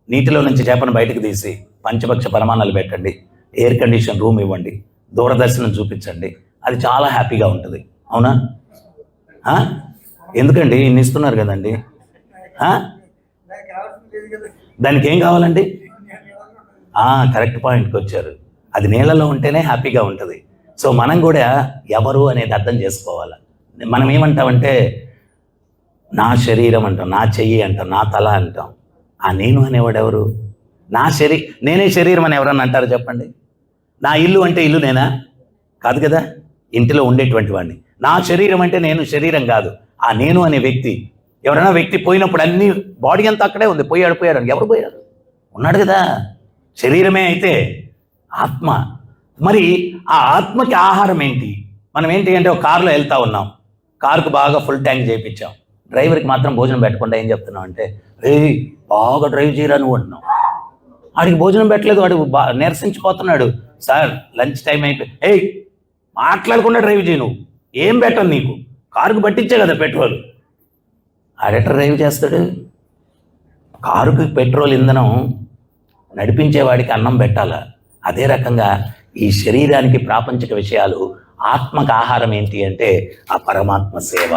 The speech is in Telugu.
నీటిలో నుంచి చేపను బయటకు తీసి పంచభక్ష పరమాణాలు పెట్టండి, ఎయిర్ కండిషన్ రూమ్ ఇవ్వండి, దూరదర్శనం చూపించండి, అది చాలా హ్యాపీగా ఉంటుంది. అవునా? ఎందుకండి ఇన్ని ఇస్తున్నారు కదండి? దానికి ఏం కావాలండి? కరెక్ట్ పాయింట్కి వచ్చారు. అది నీళ్ళలో ఉంటేనే హ్యాపీగా ఉంటుంది. సో మనం కూడా ఎవరు అనేది అర్థం చేసుకోవాలి. మనం ఏమంటామంటే నా శరీరం అంటాం, నా చెయ్యి అంటాం, నా తల అంటాం. ఆ నేను అనేవాడు ఎవరు? నేనే శరీరం అని ఎవరన్నా అంటారు చెప్పండి? నా ఇల్లు అంటే ఇల్లు నేనా? కాదు కదా, ఇంటిలో ఉండేటువంటి వాడిని. నా శరీరం అంటే నేను శరీరం కాదు. ఆ నేను అనే వ్యక్తి, ఎవరైనా వ్యక్తి పోయినప్పుడు అన్ని బాడీ అంతా అక్కడే ఉంది. పోయాడు ఎవరు పోయారు? ఉన్నాడు కదా, శరీరమే అయితే ఆత్మ. మరి ఆ ఆత్మకి ఆహారం ఏంటి? మనం ఏంటి అంటే ఒక కారులో వెళ్తా ఉన్నాం, కారుకు బాగా ఫుల్ ట్యాంక్ చేయించాం, డ్రైవర్కి మాత్రం భోజనం పెట్టకుండా ఏం చెప్తున్నాం అంటే, బాగా డ్రైవ్ చేయరా నువ్వు అంటున్నాం. వాడికి భోజనం పెట్టలేదు, వాడు నిరసించిపోతున్నాడు. సార్ లంచ్ టైం అయిపోయి, మాట్లాడకుండా డ్రైవ్ చేయి, నువ్వు ఏం పెట్టను నీకు, కారుకు పట్టించే కదా పెట్రోల్. ఆడెట్లా డ్రైవ్ చేస్తాడు? కారుకి పెట్రోల్ ఇంధనం, నడిపించేవాడికి అన్నం పెట్టాల. అదే రకంగా ఈ శరీరానికి ప్రాపంచిక విషయాలు, ఆత్మకు ఆహారం ఏంటి అంటే ఆ పరమాత్మ సేవ.